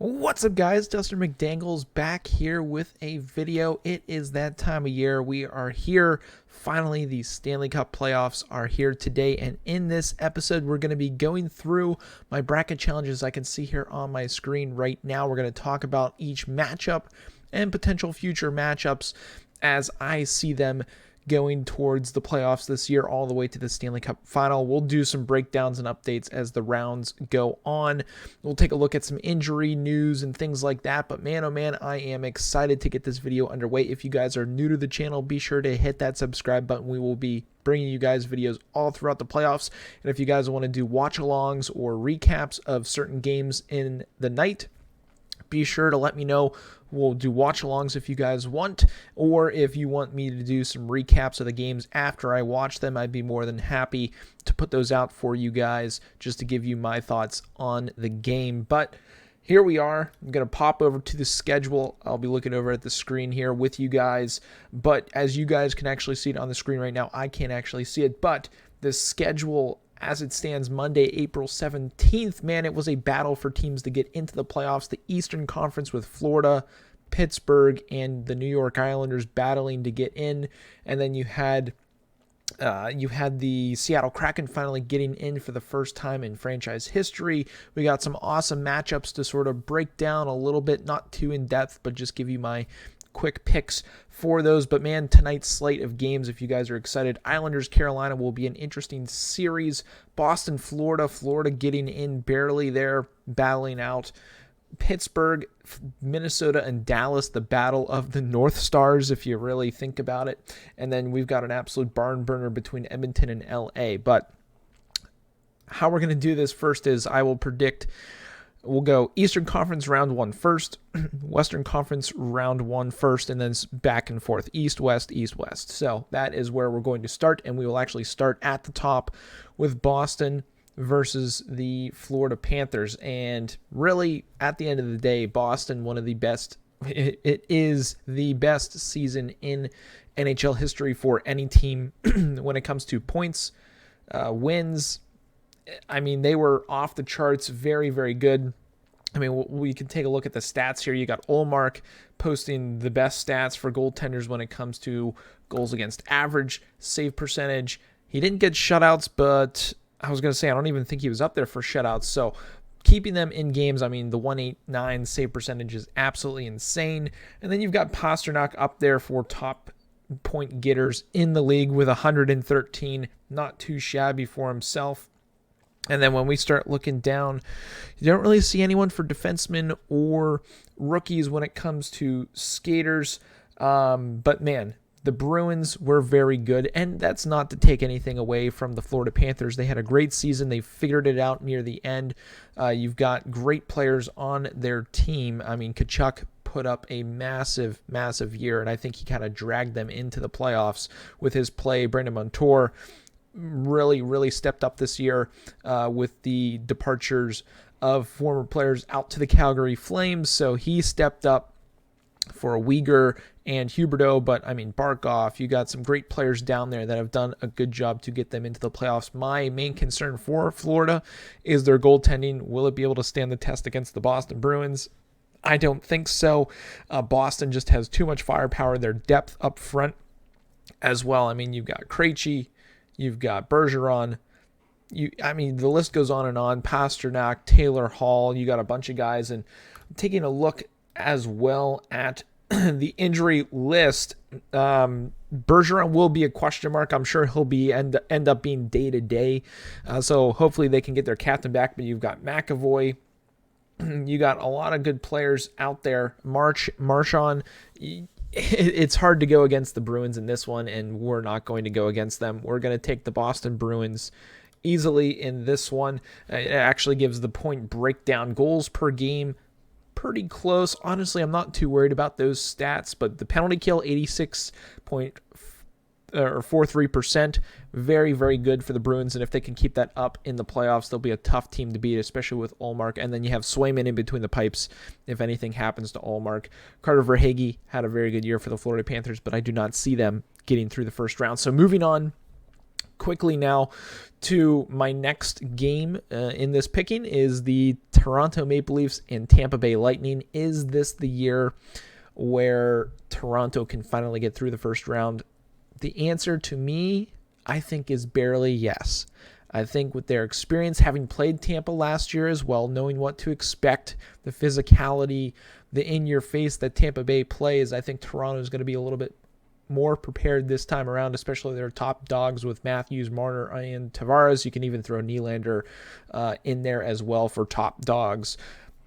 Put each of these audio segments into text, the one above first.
What's up, guys? Dustin McDangles back here with a video. It is that time of year. We are here. Finally, the Stanley Cup Playoffs are here today, and in this episode, we're going to be going through my bracket challenges I can see here on my screen right now. We're going to talk about each matchup and potential future matchups as I see them going towards the playoffs this year all the way to the Stanley Cup final. We'll do some breakdowns and updates as the rounds go on. We'll take a look at some injury news and things like that, but man, oh man, I am excited to get this video underway. If you guys are new to the channel, be sure to hit that subscribe button. We will be bringing you guys videos all throughout the playoffs, and if you guys want to do watch-alongs or recaps of certain games in the night, be sure to let me know. We'll do watch-alongs if you guys want, or if you want me to do some recaps of the games after I watch them, I'd be more than happy to put those out for you guys just to give you my thoughts on the game. But here we are. I'm going to pop over to the schedule. I'll be looking over at the screen here with you guys, but as you guys can actually see it on the screen right now, I can't actually see it, but the schedule as it stands Monday, April 17th, man, it was a battle for teams to get into the playoffs. The Eastern Conference with Florida, Pittsburgh, and the New York Islanders battling to get in. And then you had the Seattle Kraken finally getting in for the first time in franchise history. We got some awesome matchups to sort of break down a little bit, not too in depth, but just give you my quick picks for those. But man, tonight's slate of games, if you guys are excited, Islanders Carolina will be an interesting series. Boston Florida getting in barely there, battling out. Pittsburgh, Minnesota, and Dallas, the battle of the North Stars, if you really think about it. And then we've got an absolute barn burner between Edmonton and LA. But how we're going to do this first is I will predict. We'll go Eastern Conference round 1 first, Western Conference round 1 first, and then back and forth, East, West, East, West. So that is where we're going to start, and we will actually start at the top with Boston versus the Florida Panthers. And really, at the end of the day, Boston, one of the best, it is the best season in NHL history for any team when it comes to points, wins. I mean, they were off the charts, very, very good. I mean, we can take a look at the stats here. You got Ullmark posting the best stats for goaltenders when it comes to goals against average, save percentage. He didn't get shutouts, but I was going to say, I don't even think he was up there for shutouts. So keeping them in games, I mean, the 189 save percentage is absolutely insane. And then you've got Pastrnak up there for top point getters in the league with 113, not too shabby for himself. And then when we start looking down, you don't really see anyone for defensemen or rookies when it comes to skaters. But man, the Bruins were very good, and that's not to take anything away from the Florida Panthers. They had a great season. They figured it out near the end. You've got great players on their team. I mean, Tkachuk put up a massive, massive year, and I think he kind of dragged them into the playoffs with his play. Brandon Montour really stepped up this year with the departures of former players out to the Calgary Flames, so he stepped up for Uyghur and Huberdeau. But I mean, Barkov, you got some great players down there that have done a good job to get them into the playoffs. My main concern for Florida is their goaltending. Will it be able to stand the test against the Boston Bruins? I don't think so. Boston just has too much firepower. Their depth up front as well. I mean, you've got Krejci, you've got Bergeron. I mean, the list goes on and on. Pastrnak, Taylor Hall. You got a bunch of guys. And taking a look as well at the injury list, Bergeron will be a question mark. I'm sure he'll be end up being day to day. So hopefully they can get their captain back. But you've got McAvoy. You got a lot of good players out there. Marchand. It's hard to go against the Bruins in this one, and we're not going to go against them. We're going to take the Boston Bruins easily in this one. It actually gives the point breakdown. Goals per game, pretty close. Honestly, I'm not too worried about those stats, but the penalty kill, 86.43%. Very, very good for the Bruins, and if they can keep that up in the playoffs, they'll be a tough team to beat, especially with Ullmark. And then you have Swayman in between the pipes if anything happens to Ullmark. Carter Verhaeghe had a very good year for the Florida Panthers, but I do not see them getting through the first round. So moving on, Quickly now to my next game in this picking is the Toronto Maple Leafs and Tampa Bay Lightning. Is this the year where Toronto can finally get through the first round? The answer to me, I think, is barely yes. I think with their experience, having played Tampa last year as well, knowing what to expect, the physicality, the in-your-face that Tampa Bay plays, I think Toronto is going to be a little bit more prepared this time around, especially their top dogs with Matthews, Marner, and Tavares. You can even throw Nylander in there as well for top dogs.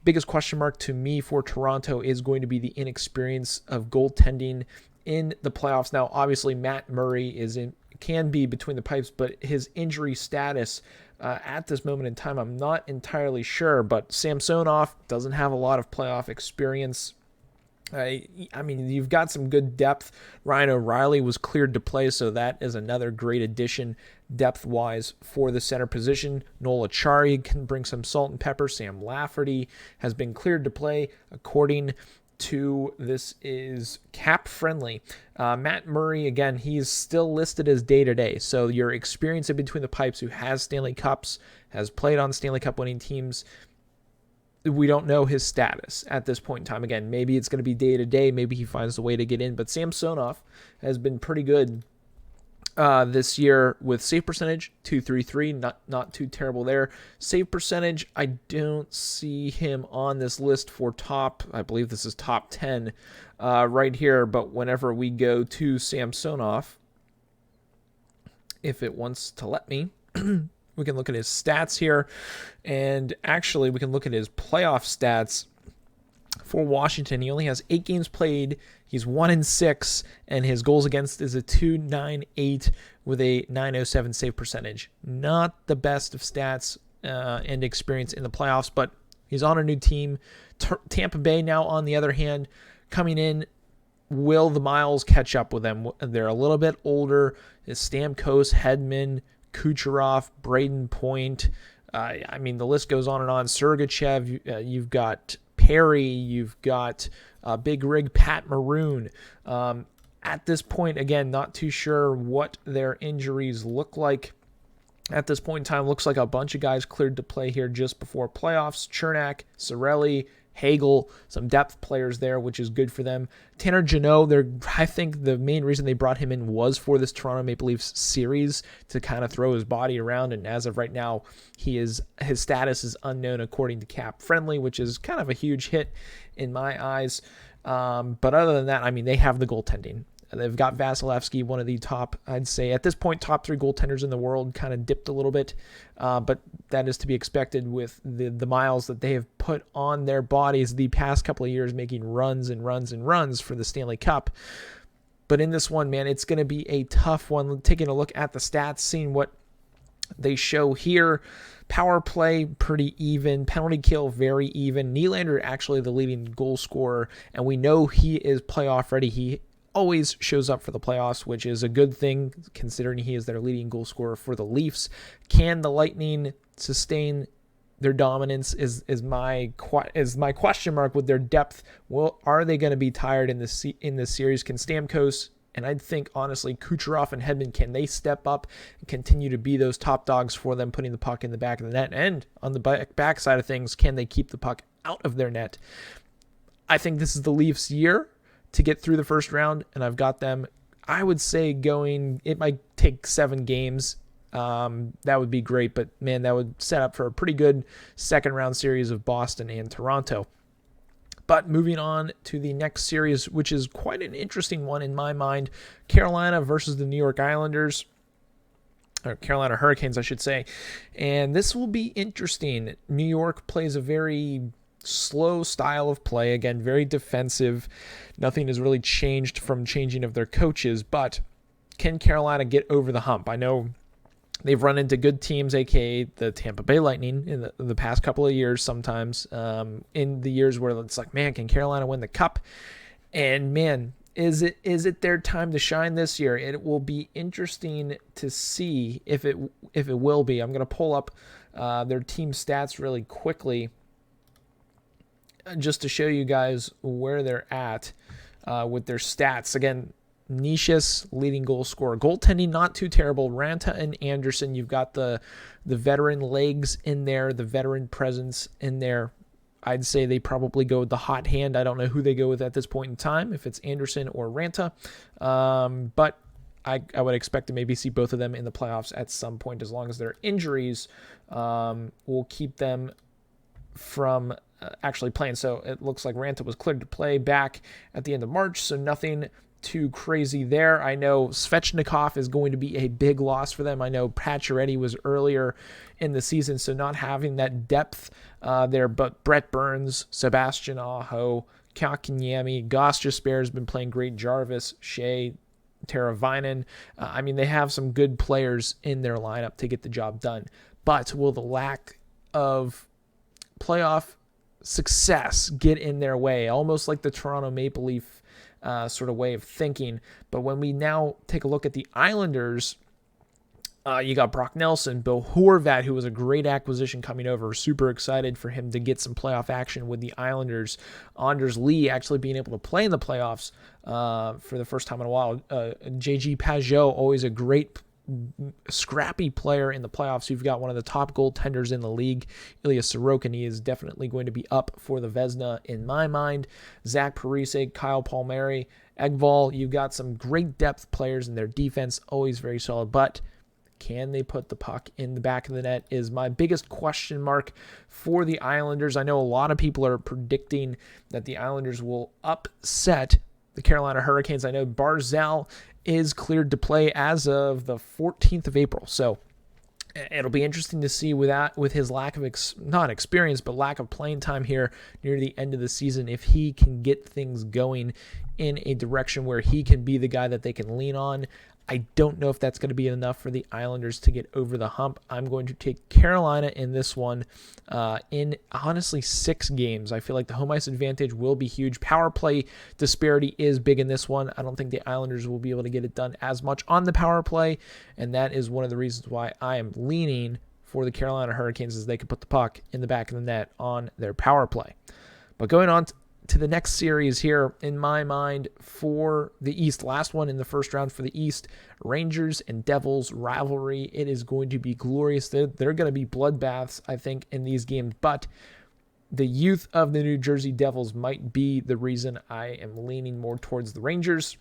Biggest question mark to me for Toronto is going to be the inexperience of goaltending in the playoffs. Now, obviously, Matt Murray can be between the pipes, but his injury status at this moment in time, I'm not entirely sure. But Samsonov doesn't have a lot of playoff experience. I mean, you've got some good depth. Ryan O'Reilly was cleared to play, so that is another great addition depth-wise for the center position. Noel Acciari can bring some salt and pepper. Sam Lafferty has been cleared to play according to this is cap friendly. Matt Murray, again, he's still listed as day-to-day, so your experience in between the pipes, who has Stanley Cups, has played on Stanley Cup winning teams, we don't know his status at this point in time. Again, maybe it's going to be day-to-day, maybe he finds a way to get in, but Samsonov has been pretty good this year with save percentage, .233, not too terrible there. Save percentage, I don't see him on this list for top, I believe this is top 10 right here, but whenever we go to Samsonov, if it wants to let me, we can look at his stats here, and actually we can look at his playoff stats for Washington. He only has 8 games played. He's 1-6, and his goals against is a .298 with a .907 save percentage. Not the best of stats and experience in the playoffs, but he's on a new team. Tampa Bay now, on the other hand, coming in. Will the miles catch up with them? They're a little bit older. It's Stamkos, Hedman, Kucherov, Braden Point. I mean, the list goes on and on. Sergachev, you've got Perry, you've got Big Rig Pat Maroon. At this point, again, not too sure what their injuries look like. At this point in time, looks like a bunch of guys cleared to play here just before playoffs. Chernak, Cirelli, Hagel, some depth players there, which is good for them. Tanner Jeannot, I think the main reason they brought him in was for this Toronto Maple Leafs series to kind of throw his body around, and as of right now, his status is unknown according to Cap Friendly, which is kind of a huge hit in my eyes. But other than that, I mean, they have the goaltending. They've got Vasilevsky, one of the top, I'd say, at this point, top 3 goaltenders in the world, kind of dipped a little bit, but that is to be expected with the miles that they have put on their bodies the past couple of years, making runs and runs and runs for the Stanley Cup. But in this one, man, it's going to be a tough one. Taking a look at the stats, seeing what they show here. Power play, pretty even. Penalty kill, very even. Nylander, actually the leading goal scorer, and we know he is playoff ready. He always shows up for the playoffs, which is a good thing considering he is their leading goal scorer for the Leafs. Can the Lightning sustain their dominance is my question mark with their depth. Well, are they going to be tired in this series? Can Stamkos, and I think honestly Kucherov and Hedman, can they step up and continue to be those top dogs for them, putting the puck in the back of the net? And on the back side of things, can they keep the puck out of their net? I think this is the Leafs' year to get through the first round, and I've got them, I would say, going, it might take 7 games. That would be great, but man, that would set up for a pretty good second round series of Boston and Toronto. But moving on to the next series, which is quite an interesting one in my mind, Carolina versus the New York Islanders, or Carolina Hurricanes, I should say. And this will be interesting. New York plays a very slow style of play, again, very defensive. Nothing has really changed from changing of their coaches, but can Carolina get over the hump? I know they've run into good teams, aka the Tampa Bay Lightning, in the past couple of years sometimes, in the years where it's like, man, can Carolina win the cup? And man, is it their time to shine this year? It will be interesting to see if it will be. I'm going to pull up their team stats really quickly, just to show you guys where they're at with their stats. Again, Nicias, leading goal scorer. Goaltending, not too terrible. Ranta and Anderson, you've got the veteran legs in there, the veteran presence in there. I'd say they probably go with the hot hand. I don't know who they go with at this point in time, if it's Anderson or Ranta. But I would expect to maybe see both of them in the playoffs at some point, as long as their injuries will keep them from actually playing. So it looks like Ranta was cleared to play back at the end of March, so nothing too crazy there. I know Svechnikov is going to be a big loss for them. I know Pacioretty was earlier in the season, so not having that depth there. But Brett Burns, Sebastian Aho, Kakanyemi, Gostisbehere has been playing great. Jarvis, Shea, Teravainen. I mean, they have some good players in their lineup to get the job done. But will the lack of playoff success get in their way? Almost like the Toronto Maple Leaf sort of way of thinking. But when we now take a look at the Islanders, you got Brock Nelson, Bill Horvat, who was a great acquisition coming over. Super excited for him to get some playoff action with the Islanders. Anders Lee actually being able to play in the playoffs for the first time in a while. JG Pageau, always a great scrappy player in the playoffs. You've got one of the top goaltenders in the league, Ilya Sorokin. He is definitely going to be up for the Vezina in my mind. Zach Parise, Kyle Palmieri, Engvall. You've got some great depth players in their defense, always very solid, but can they put the puck in the back of the net is my biggest question mark for the Islanders. I know a lot of people are predicting that the Islanders will upset the Carolina Hurricanes. I know Barzal is cleared to play as of the 14th of April. So it'll be interesting to see with his lack of not experience, but lack of playing time here near the end of the season, if he can get things going in a direction where he can be the guy that they can lean on. I don't know if that's going to be enough for the Islanders to get over the hump. I'm going to take Carolina in this one in, honestly, 6 games. I feel like the home ice advantage will be huge. Power play disparity is big in this one. I don't think the Islanders will be able to get it done as much on the power play, and that is one of the reasons why I am leaning for the Carolina Hurricanes, as they can put the puck in the back of the net on their power play. But going on to the next series here, in my mind, for the East. Last one in the first round for the East. Rangers and Devils rivalry. It is going to be glorious. They're going to be bloodbaths, I think, in these games. But the youth of the New Jersey Devils might be the reason I am leaning more towards the Rangers.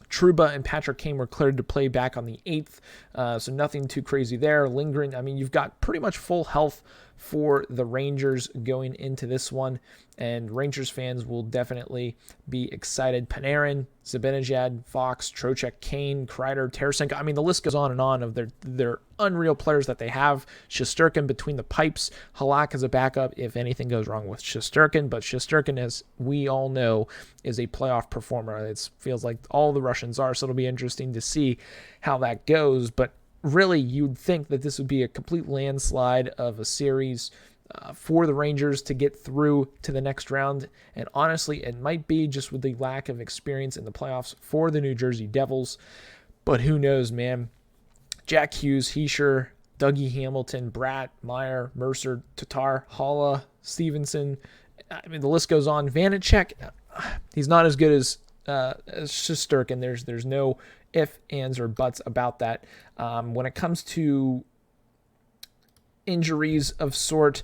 Trouba and Patrick Kane were cleared to play back on the 8th, so nothing too crazy there. Lindgren, I mean, you've got pretty much full health for the Rangers going into this one, and Rangers fans will definitely be excited. Panarin, Zibanejad, Fox, Trocheck, Kane, Kreider, Tarasenko. I mean, the list goes on of their unreal players that they have. Shesterkin between the pipes. Halak as a backup if anything goes wrong with Shesterkin, but Shesterkin, as we all know, is a playoff performer. It feels like all the Russians are, so it'll be interesting to see how that goes, but really, you'd think that this would be a complete landslide of a series for the Rangers to get through to the next round. And honestly, it might be just with the lack of experience in the playoffs for the New Jersey Devils. But who knows, man? Jack Hughes, Heischer, Dougie Hamilton, Bratt, Meyer, Mercer, Tatar, Halla, Stevenson. I mean, the list goes on. Vanacek, he's not as good as Shesterkin. There's no ifs, ands, or buts about that. When it comes to injuries of sort,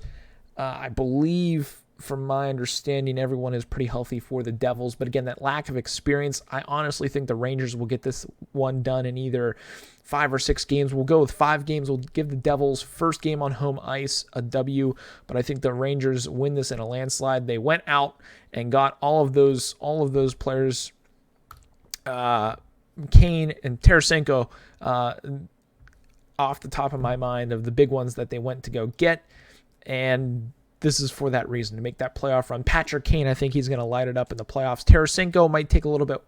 I believe, from my understanding, everyone is pretty healthy for the Devils. But again, that lack of experience, I honestly think the Rangers will get this one done in either 5 or 6 games. We'll go with 5 games. We'll give the Devils first game on home ice a W, but I think the Rangers win this in a landslide. They went out and got all of those players, Kane and Tarasenko, off the top of my mind, of the big ones that they went to go get, and this is for that reason, to make that playoff run. Patrick Kane, I think he's going to light it up in the playoffs. Tarasenko might take a little bit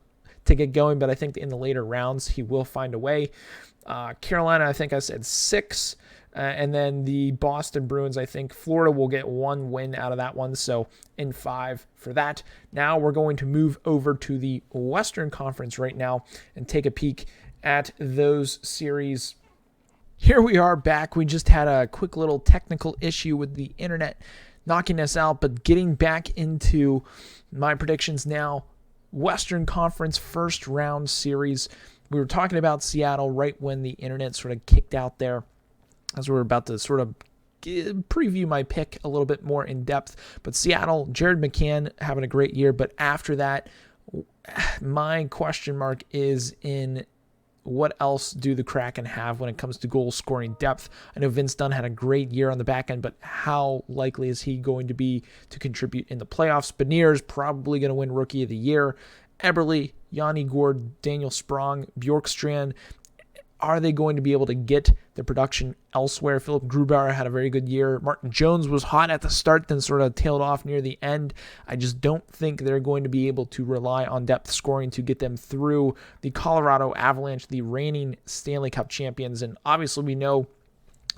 to get going, but I think in the later rounds he will find a way. Carolina, I think I said 6, and then the Boston Bruins, I think Florida will get 1 win out of that one, so in 5 for that. Now we're going to move over to the Western Conference right now and take a peek at those series. Here we are back. We just had a quick little technical issue with the internet knocking us out, but getting back into my predictions now. Western Conference first round series. We were talking about Seattle right when the internet sort of kicked out there, as we were about to sort of preview my pick a little bit more in depth. But Seattle, Jared McCann having a great year, but after that, my question mark is in what else do the Kraken have when it comes to goal scoring depth? I know Vince Dunn had a great year on the back end, but how likely is he going to be to contribute in the playoffs? Beniers probably going to win Rookie of the Year. Eberle, Yanni Gourde, Daniel Sprong, Bjorkstrand, are they going to be able to get the production elsewhere? Philip Grubauer had a very good year. Martin Jones was hot at the start, then sort of tailed off near the end. I just don't think they're going to be able to rely on depth scoring to get them through the Colorado Avalanche, the reigning Stanley Cup champions. And obviously we know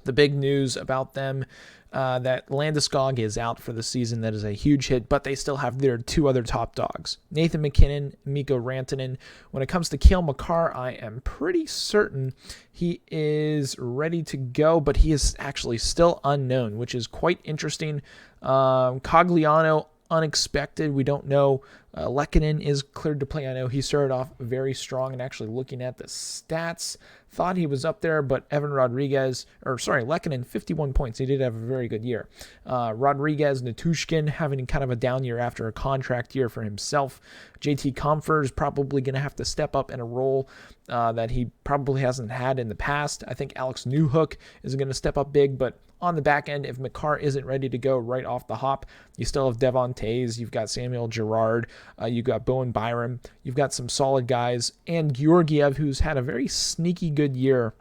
the big news about them, that Landeskog is out for the season. That is a huge hit, but they still have their two other top dogs, Nathan MacKinnon, Mikko Rantanen. When it comes to Cale Makar, I am pretty certain he is ready to go, but he is actually still unknown, which is quite interesting. Cogliano, unexpected. We don't know. Lehkonen is cleared to play. I know he started off very strong, and actually looking at the stats, thought he was up there, but Lehkonen, 51 points. He did have a very good year. Rodriguez, Natushkin having kind of a down year after a contract year for himself. JT Compher is probably going to have to step up in a role that he probably hasn't had in the past. I think Alex Newhook is going to step up big, but on the back end, if Makar isn't ready to go right off the hop, you still have Devon Toews, you've got Samuel Girard, you've got Bowen Byram, you've got some solid guys, and Georgiev, who's had a very sneaky good year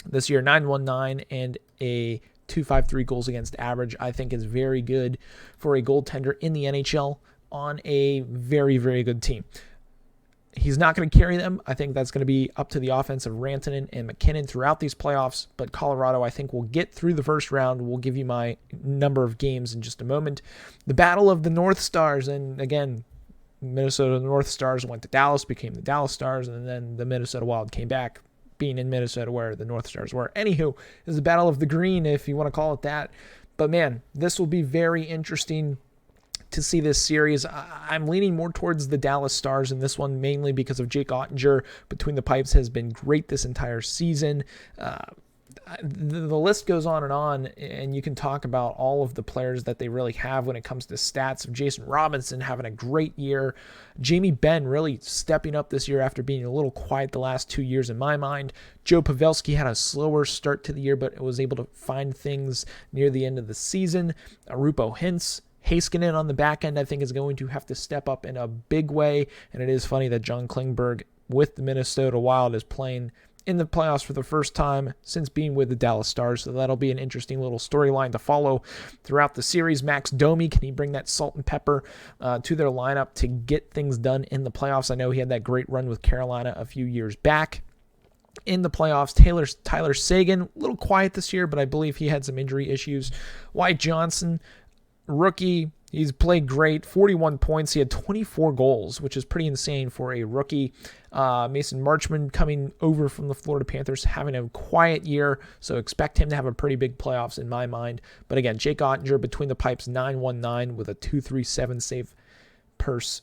this year, 919 and a 253 goals against average, I think is very good for a goaltender in the NHL on a very, very good team. He's not going to carry them. I think that's going to be up to the offense of Rantanen and McKinnon throughout these playoffs. But Colorado, I think, will get through the first round. We'll give you my number of games in just a moment. The Battle of the North Stars. And again, Minnesota North Stars went to Dallas, became the Dallas Stars. And then the Minnesota Wild came back, being in Minnesota where the North Stars were. Anywho, it's the Battle of the Green, if you want to call it that. But man, this will be very interesting to see this series. I'm leaning more towards the Dallas Stars in this one, mainly because of Jake Ottinger. Between the Pipes has been great this entire season. The list goes on, and you can talk about all of the players that they really have when it comes to stats. Of Jason Robinson having a great year. Jamie Benn really stepping up this year after being a little quiet the last 2 years in my mind. Joe Pavelski had a slower start to the year, but was able to find things near the end of the season. Rupo Hintz, Heiskanen on the back end, I think, is going to have to step up in a big way. And it is funny that John Klingberg with the Minnesota Wild is playing in the playoffs for the first time since being with the Dallas Stars. So that'll be an interesting little storyline to follow throughout the series. Max Domi, can he bring that salt and pepper to their lineup to get things done in the playoffs? I know he had that great run with Carolina a few years back. In the playoffs, Tyler Seguin, a little quiet this year, but I believe he had some injury issues. Wyatt Johnson, rookie, he's played great, 41 points. He had 24 goals, which is pretty insane for a rookie. Mason Marchman coming over from the Florida Panthers, having a quiet year, so expect him to have a pretty big playoffs in my mind. But again, Jake Ottinger between the pipes, 919 with a 237 save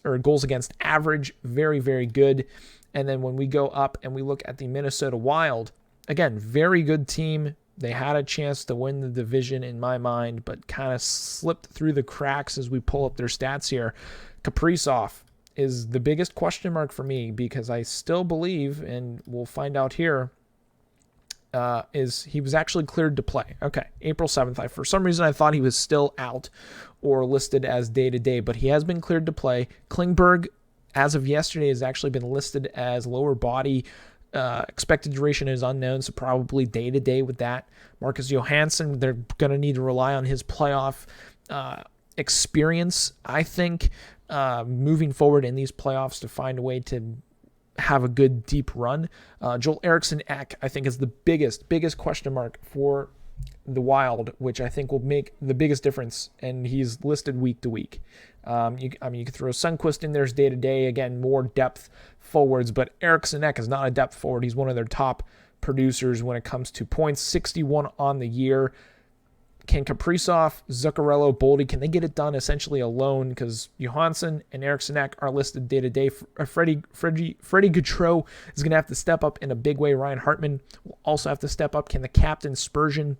or goals against average, very, very good. And then when we go up and we look at the Minnesota Wild, again, very good team. They had a chance to win the division in my mind, but kind of slipped through the cracks as we pull up their stats here. Kaprizov is the biggest question mark for me because I still believe, and we'll find out here, is he was actually cleared to play. Okay, April 7th. For some reason, I thought he was still out or listed as day-to-day, but he has been cleared to play. Klingberg, as of yesterday, has actually been listed as lower body. Expected duration is unknown, so probably day-to-day with that. Marcus Johansson, they're going to need to rely on his playoff experience, I think, moving forward in these playoffs to find a way to have a good deep run. Joel Eriksson Ek, I think, is the biggest question mark for the Wild, which I think will make the biggest difference, and he's listed week to week. You could throw Sundqvist in there as day-to-day, again, more depth forwards, but Eriksson Ek is not a depth forward. He's one of their top producers when it comes to points, 61 on the year. Can Kaprizov, Zuccarello, Boldy, can they get it done essentially alone? Because Johansson and Eriksson are listed day-to-day. Freddie Gaudreau is going to have to step up in a big way. Ryan Hartman will also have to step up. Can the captain, Spurgeon,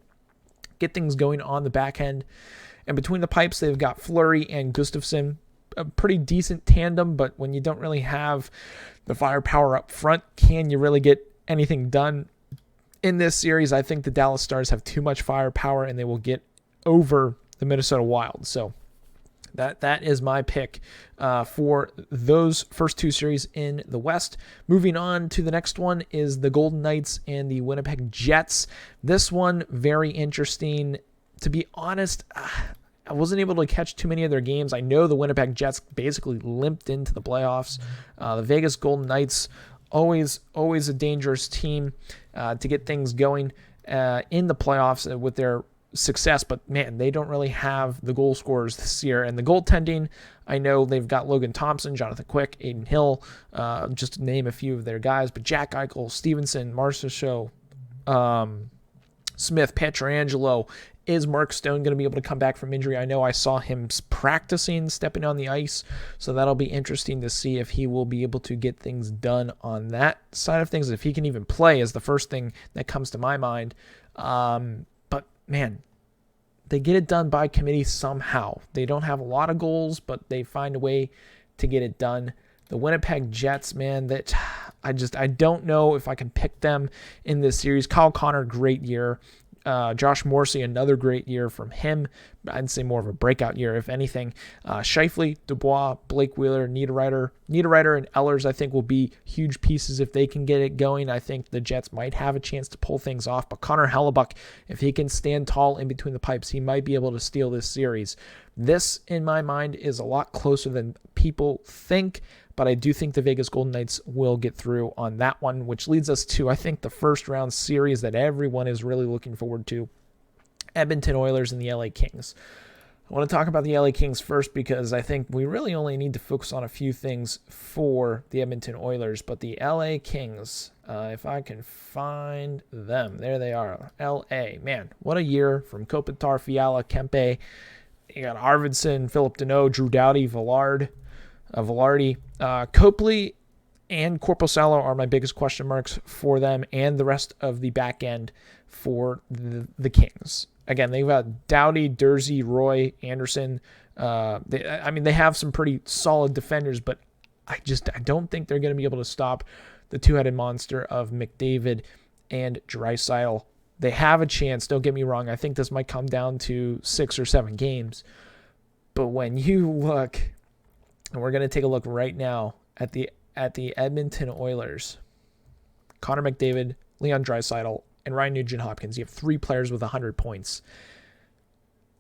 get things going on the back end? And between the pipes, they've got Fleury and Gustafsson. A pretty decent tandem, but when you don't really have the firepower up front, can you really get anything done? In this series, I think the Dallas Stars have too much firepower and they will get over the Minnesota Wild. So that is my pick for those first two series in the West. Moving on to the next one is the Golden Knights and the Winnipeg Jets. This one, very interesting. To be honest, I wasn't able to catch too many of their games. I know the Winnipeg Jets basically limped into the playoffs. The Vegas Golden Knights, always a dangerous team to get things going in the playoffs with their success. But, man, they don't really have the goal scorers this year. And the goaltending, I know they've got Logan Thompson, Jonathan Quick, Aiden Hill, just to name a few of their guys. But Jack Eichel, Stevenson, Marchessault, Smith, Pietrangelo. Is Mark Stone going to be able to come back from injury? I know I saw him practicing, stepping on the ice, so that'll be interesting to see if he will be able to get things done on that side of things. If he can even play is the first thing that comes to my mind. But, man, they get it done by committee somehow. They don't have a lot of goals, but they find a way to get it done. The Winnipeg Jets, man, that I don't know if I can pick them in this series. Kyle Connor, great year. Josh Morrissey, another great year from him. I'd say more of a breakout year, if anything. Scheifele, Dubois, Blake Wheeler, Niederreiter, and Ehlers, I think, will be huge pieces if they can get it going. I think the Jets might have a chance to pull things off. But Connor Hellebuck, if he can stand tall in between the pipes, he might be able to steal this series. This, in my mind, is a lot closer than people think. But I do think the Vegas Golden Knights will get through on that one, which leads us to, I think, the first round series that everyone is really looking forward to. Edmonton Oilers and the LA Kings. I want to talk about the LA Kings first because I think we really only need to focus on a few things for the Edmonton Oilers. But the LA Kings, if I can find them, there they are. LA, man, what a year from Kopitar, Fiala, Kempe. You got Arvidsson, Philip Deneau, Drew Doughty, Velarde. Copley and Korpisalo are my biggest question marks for them and the rest of the back end for the Kings. Again, they've got Doughty, Dursey, Roy, Anderson. They have some pretty solid defenders, but I don't think they're going to be able to stop the two-headed monster of McDavid and Draisaitl. They have a chance, don't get me wrong. I think this might come down to 6 or 7 games. But when you look, and we're going to take a look right now at the Edmonton Oilers, Connor McDavid, Leon Draisaitl, and Ryan Nugent-Hopkins. You have 3 players with 100 points.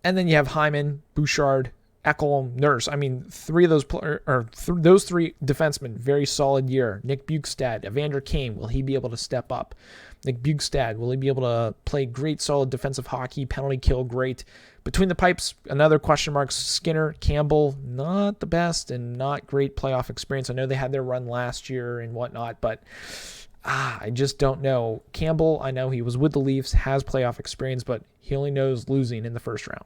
And then you have Hyman, Bouchard, Ekholm, Nurse. I mean, those 3 defensemen, very solid year. Nick Bjugstad, Evander Kane, will he be able to step up? Nick Bjugstad, will he be able to play great, solid defensive hockey, penalty kill, great? Between the pipes, another question mark. Skinner, Campbell, not the best and not great playoff experience. I know they had their run last year and whatnot, but I just don't know. Campbell, I know he was with the Leafs, has playoff experience, but he only knows losing in the first round.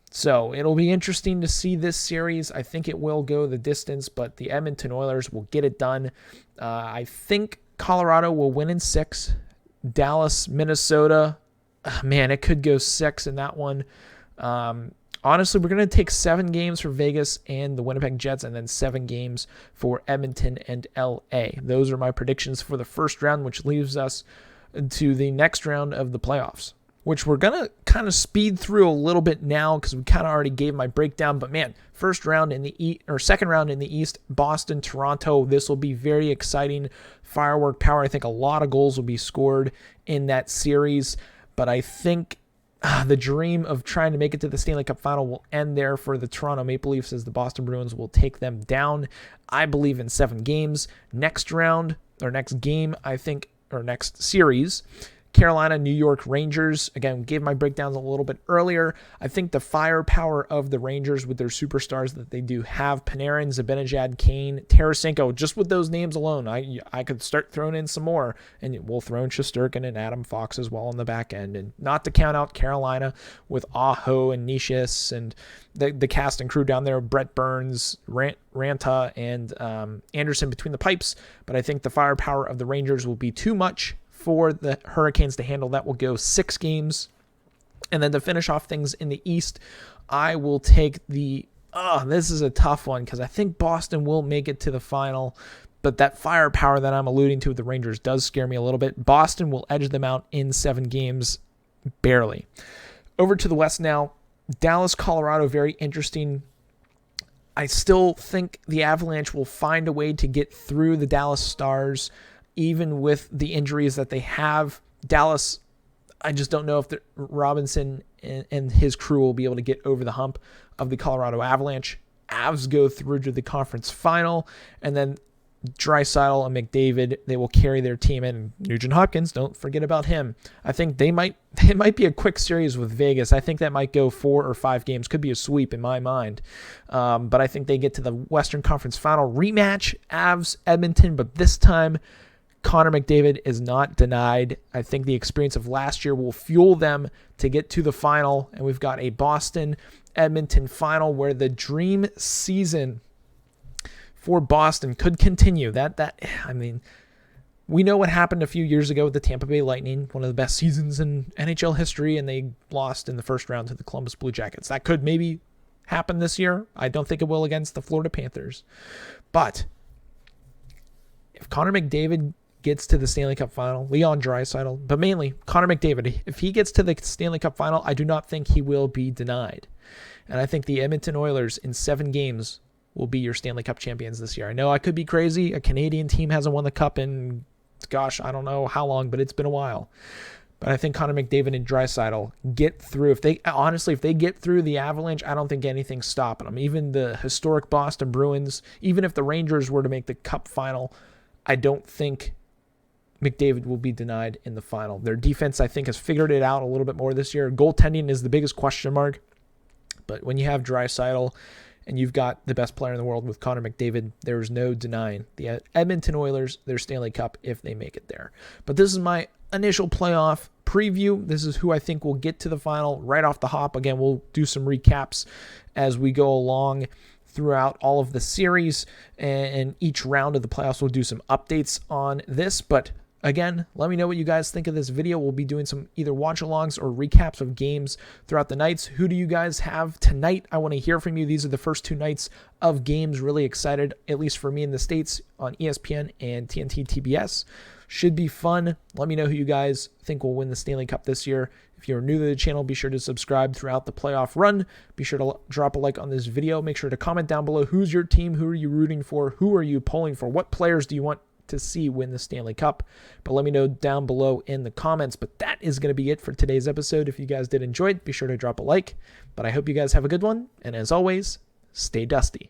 So it'll be interesting to see this series. I think it will go the distance, but the Edmonton Oilers will get it done. I think Colorado will win in 6. Dallas, Minnesota, man, it could go 6 in that one. Honestly, we're going to take 7 games for Vegas and the Winnipeg Jets and then 7 games for Edmonton and LA. Those are my predictions for the first round, which leaves us to the next round of the playoffs, which we're going to kind of speed through a little bit now because we kind of already gave my breakdown. But man, second round in the East, Boston, Toronto. This will be very exciting. Firework power. I think a lot of goals will be scored in that series. But I think the dream of trying to make it to the Stanley Cup final will end there for the Toronto Maple Leafs as the Boston Bruins will take them down. I believe in 7 games. Next round, or next game, I think, or next series, Carolina, New York Rangers. Again, gave my breakdowns a little bit earlier. I think the firepower of the Rangers with their superstars that they do have, Panarin, Zibanejad, Kane, Tarasenko, just with those names alone, I could start throwing in some more, and we'll throw in Shesterkin and Adam Fox as well on the back end. And not to count out Carolina with Aho and Nishis and the cast and crew down there, Brett Burns, Ranta, and Anderson between the pipes. But I think the firepower of the Rangers will be too much for the Hurricanes to handle. That will go 6 games. And then to finish off things in the East, I will take this is a tough one because I think Boston will make it to the final. But that firepower that I'm alluding to with the Rangers does scare me a little bit. Boston will edge them out in 7 games, barely. Over to the West now. Dallas, Colorado, very interesting. I still think the Avalanche will find a way to get through the Dallas Stars, even with the injuries that they have. Dallas, I just don't know if Robinson and his crew will be able to get over the hump of the Colorado Avalanche. Avs go through to the conference final, and then Draisaitl and McDavid, they will carry their team in. Nugent Hopkins, don't forget about him. I think they might be a quick series with Vegas. I think that might go 4 or 5 games. Could be a sweep in my mind. But I think they get to the Western Conference final rematch, Avs, Edmonton, but this time Connor McDavid is not denied. I think the experience of last year will fuel them to get to the final, and we've got a Boston-Edmonton final where the dream season for Boston could continue. We know what happened a few years ago with the Tampa Bay Lightning, one of the best seasons in NHL history, and they lost in the first round to the Columbus Blue Jackets. That could maybe happen this year. I don't think it will against the Florida Panthers. But if Connor McDavid gets to the Stanley Cup final, Leon Draisaitl, but mainly Connor McDavid, if he gets to the Stanley Cup final, I do not think he will be denied. And I think the Edmonton Oilers in 7 games will be your Stanley Cup champions this year. I know I could be crazy. A Canadian team hasn't won the Cup in, I don't know how long, but it's been a while. But I think Connor McDavid and Draisaitl get through. If they get through the Avalanche, I don't think anything's stopping them. Even the historic Boston Bruins, even if the Rangers were to make the Cup final, I don't think McDavid will be denied in the final. Their defense, I think, has figured it out a little bit more this year. Goaltending is the biggest question mark. But when you have Draisaitl and you've got the best player in the world with Connor McDavid, there's no denying the Edmonton Oilers, their Stanley Cup, if they make it there. But this is my initial playoff preview. This is who I think will get to the final right off the hop. Again, we'll do some recaps as we go along throughout all of the series, and each round of the playoffs we'll do some updates on this. But again, let me know what you guys think of this video. We'll be doing some either watch-alongs or recaps of games throughout the nights. Who do you guys have tonight? I want to hear from you. These are the first 2 nights of games. Really excited, at least for me in the States, on ESPN and TNT TBS. Should be fun. Let me know who you guys think will win the Stanley Cup this year. If you're new to the channel, be sure to subscribe throughout the playoff run. Be sure to drop a like on this video. Make sure to comment down below. Who's your team? Who are you rooting for? Who are you pulling for? What players do you want to see win the Stanley Cup? But let me know down below in the comments. But that is going to be it for today's episode. If you guys did enjoy it, be sure to drop a like. But I hope you guys have a good one. And as always, stay dusty.